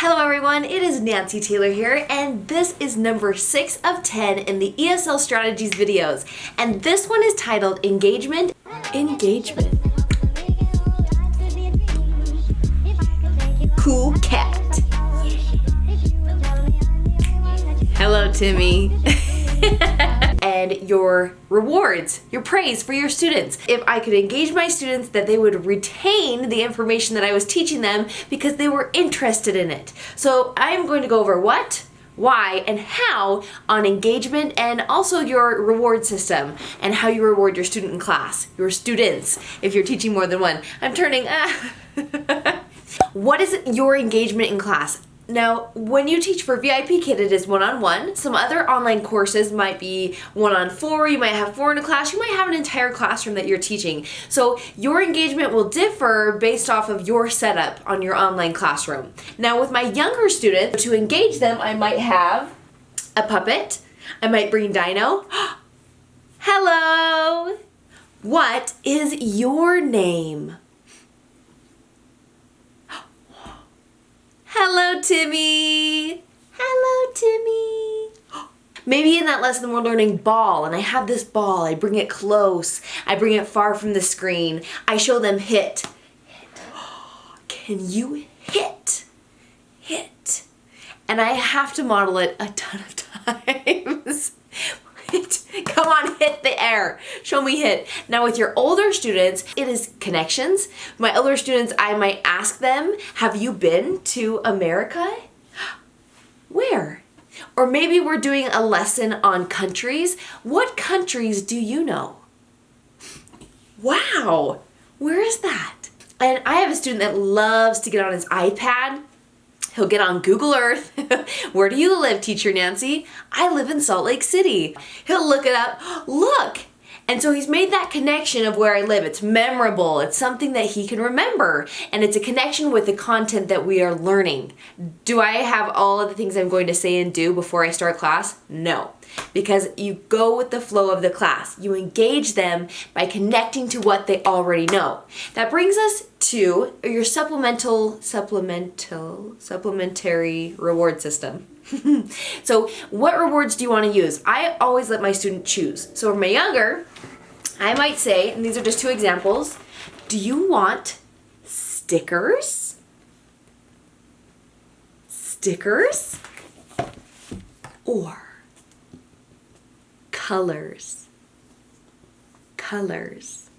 Hello everyone, it is Nancy Taylor here, and this is number 6 of 10 in the ESL strategies videos. And this one is titled Engagement. Cool cat. Hello, Timmy. And your rewards, your praise for your students. If I could engage my students, that they would retain the information that I was teaching them because they were interested in it. So I'm going to go over what, why, and how on engagement, and also your reward system and how you reward your student in class, your students, if you're teaching more than one. I'm turning, What is your engagement in class? Now, when you teach for VIP Kid, it is one-on-one. Some other online courses might be 1-on-4. You might have 4 in a class. You might have an entire classroom that you're teaching. So your engagement will differ based off of your setup on your online classroom. Now, with my younger students, to engage them, I might have a puppet. I might bring Dino. Hello! What is your name? Hello, Timmy. Hello, Timmy. Maybe in that lesson we're learning ball, and I have this ball. I bring it close. I bring it far from the screen. I show them hit. Can you hit? Hit. And I have to model it a ton of times. Come on, hit the air. Show me hit. Now with your older students, it is connections. My older students, I might ask them, have you been to America? Where? Or maybe we're doing a lesson on countries. What countries do you know? Wow, where is that? And I have a student that loves to get on his iPad. He'll get on Google Earth. Where do you live, Teacher Nancy? I live in Salt Lake City. He'll look it up. Look! And so he's made that connection of where I live. It's memorable. It's something that he can remember. And it's a connection with the content that we are learning. Do I have all of the things I'm going to say and do before I start class? No. Because you go with the flow of the class. You engage them by connecting to what they already know. That brings us to your supplementary reward system. So what rewards do you want to use? I always let my student choose. So for my younger, I might say, and these are just 2 examples, do you want stickers? Stickers? Or colors? Colors.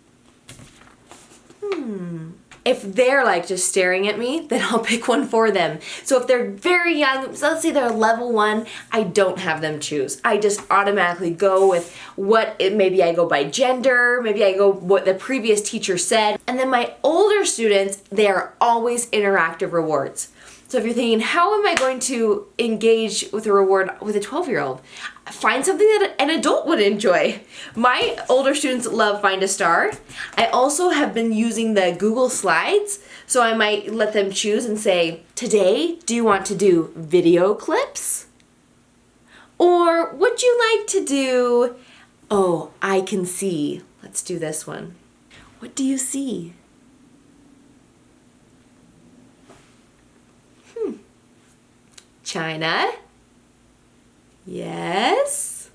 If they're like just staring at me, then I'll pick one for them. So if they're very young, so let's say they're level 1, I don't have them choose. I just automatically go with maybe I go by gender, maybe I go what the previous teacher said. And then my older students, they are always interactive rewards. So if you're thinking, how am I going to engage with a reward with a 12-year-old? Find something that an adult would enjoy. My older students love Find a Star. I also have been using the Google Slides, so I might let them choose and say, today, do you want to do video clips? Or would you like to do, oh, I can see. Let's do this one. What do you see? China. Yes.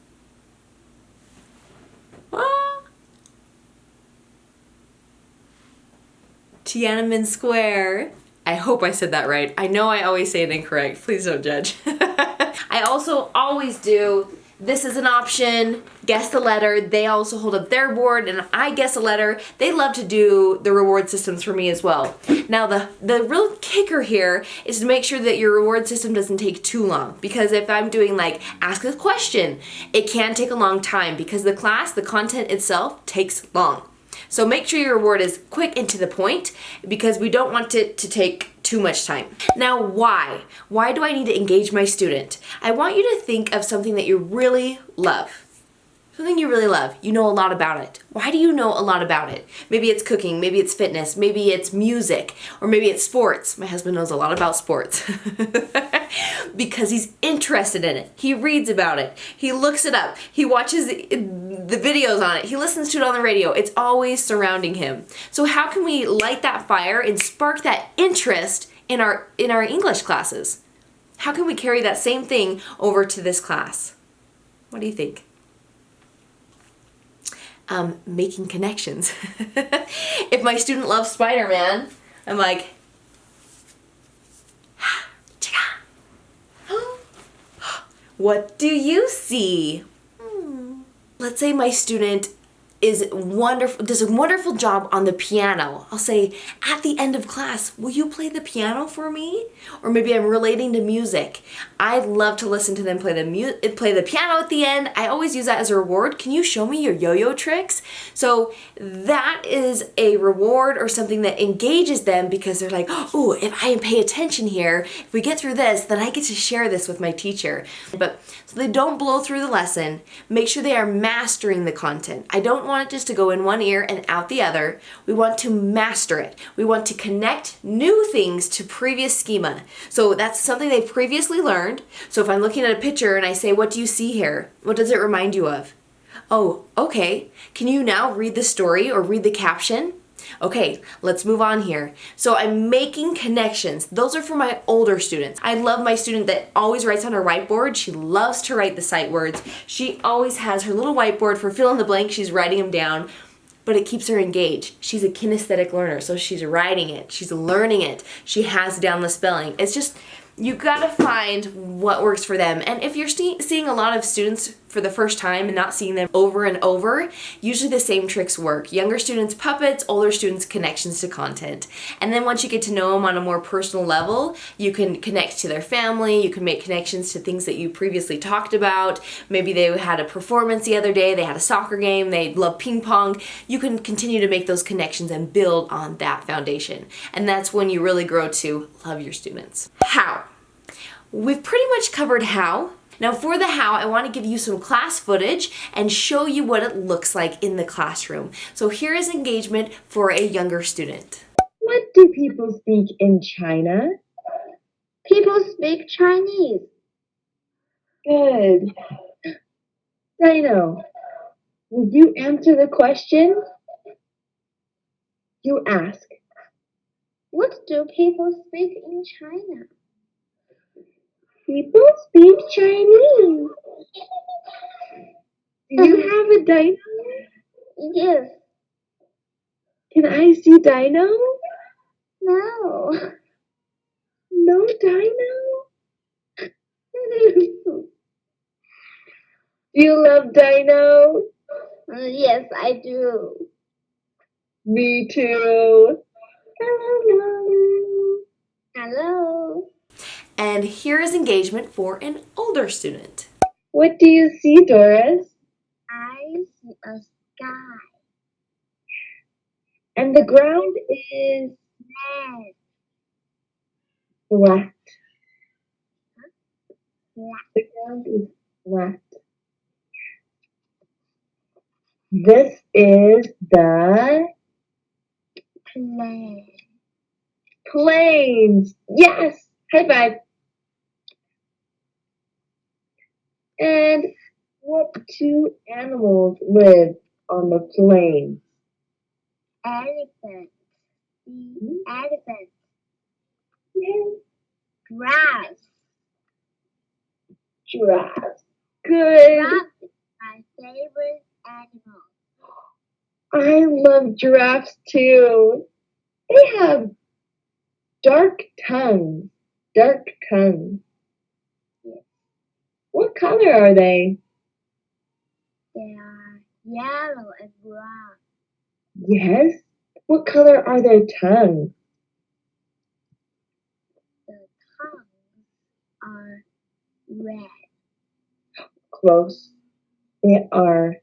Tiananmen Square. I hope I said that right. I know I always say it incorrect. Please don't judge. I also always do, this is an option, guess the letter. They also hold up their board and I guess a letter. They love to do the reward systems for me as well. Now the real kicker here is to make sure that your reward system doesn't take too long, because if I'm doing like ask a question, it can take a long time because the content itself takes long. So make sure your reward is quick and to the point, because we don't want it to take too much time. Now, why? Why do I need to engage my student? I want you to think of something that you really love. Something you really love. You know a lot about it. Why do you know a lot about it? Maybe it's cooking, maybe it's fitness, maybe it's music, or maybe it's sports. My husband knows a lot about sports. Because he's interested in it. He reads about it. He looks it up. He watches the videos on it. He listens to it on the radio. It's always surrounding him. So how can we light that fire and spark that interest in our English classes? How can we carry that same thing over to this class? What do you think? Making connections. If my student loves Spider-Man, I'm like, what do you see? Let's say my student does a wonderful job on the piano. I'll say, at the end of class, will you play the piano for me? Or maybe I'm relating to music. I'd love to listen to them play the piano at the end. I always use that as a reward. Can you show me your yo-yo tricks? So that is a reward or something that engages them because they're like, oh, if I pay attention here, if we get through this, then I get to share this with my teacher. But so they don't blow through the lesson. Make sure they are mastering the content. I don't want it just to go in one ear and out the other. We want to master it. We want to connect new things to previous schema. So that's something they've previously learned. So if I'm looking at a picture and I say, what do you see here? What does it remind you of? Oh, okay. Can you now read the story or read the caption? Okay, let's move on here. So I'm making connections. Those are for my older students. I love my student that always writes on her whiteboard. She loves to write the sight words. She always has her little whiteboard for fill in the blank. She's writing them down, but it keeps her engaged. She's a kinesthetic learner, so she's writing it. She's learning it. She has down the spelling. It's just, you gotta find what works for them. And if you're seeing a lot of students for the first time and not seeing them over and over, usually the same tricks work. Younger students, puppets, older students, connections to content. And then once you get to know them on a more personal level, you can connect to their family, you can make connections to things that you previously talked about. Maybe they had a performance the other day, they had a soccer game, they love ping pong. You can continue to make those connections and build on that foundation. And that's when you really grow to love your students. How? We've pretty much covered how. Now for the how, I want to give you some class footage and show you what it looks like in the classroom. So here is engagement for a younger student. What do people speak in China? People speak Chinese. Good. Dino, would you answer the question? You ask. What do people speak in China? People speak Chinese. Do you have a dino? Yes. Can I see Dino? No. No Dino? Do you love Dino? Yes, I do. Me too. Hello. Hello. And here is engagement for an older student. What do you see, Doris? I see a sky. And the ground is Red. flat. Black. The ground is flat. This is the Plane. plains. Yes! High five. And what two animals live on the plains? Elephant. Elephant. Yes. Grass. Giraffe. Good. Giraffe is my favorite animal. I love giraffes too. They have dark tongues. Dark tongues. Yes. What color are they? They are yellow and brown. Yes. What color are their tongues? The tongues are red. Close. They are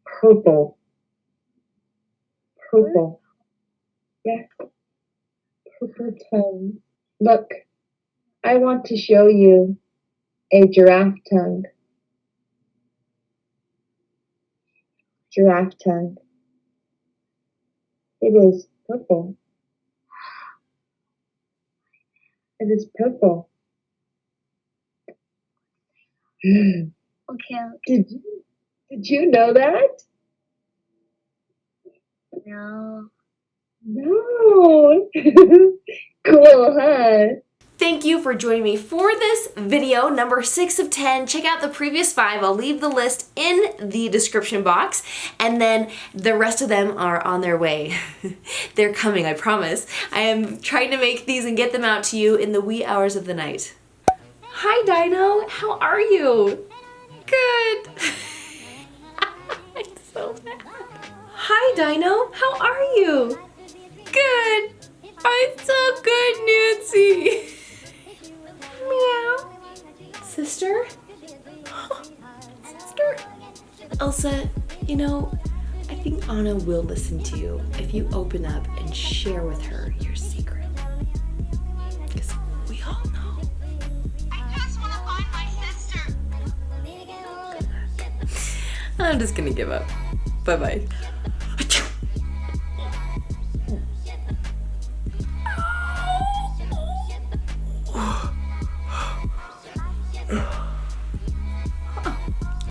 purple. Purple. Yes. Purple tongue. Look, I want to show you a giraffe tongue. Giraffe tongue. It is purple. It is purple. Okay. Did you know that? No. No. Cool, huh? Thank you for joining me for this video, number 6 of 10. Check out the previous 5. I'll leave the list in the description box, and then the rest of them are on their way. They're coming, I promise. I am trying to make these and get them out to you in the wee hours of the night. Hi, Dino. How are you? Good. I'm so bad. Hi, Dino. How are you? Good. I'm so good, Nancy. Meow. Sister? Sister? Elsa, you know, I think Anna will listen to you if you open up and share with her your secret. Because we all know. I just want to find my sister. I'm just gonna give up. Bye-bye. Ugh.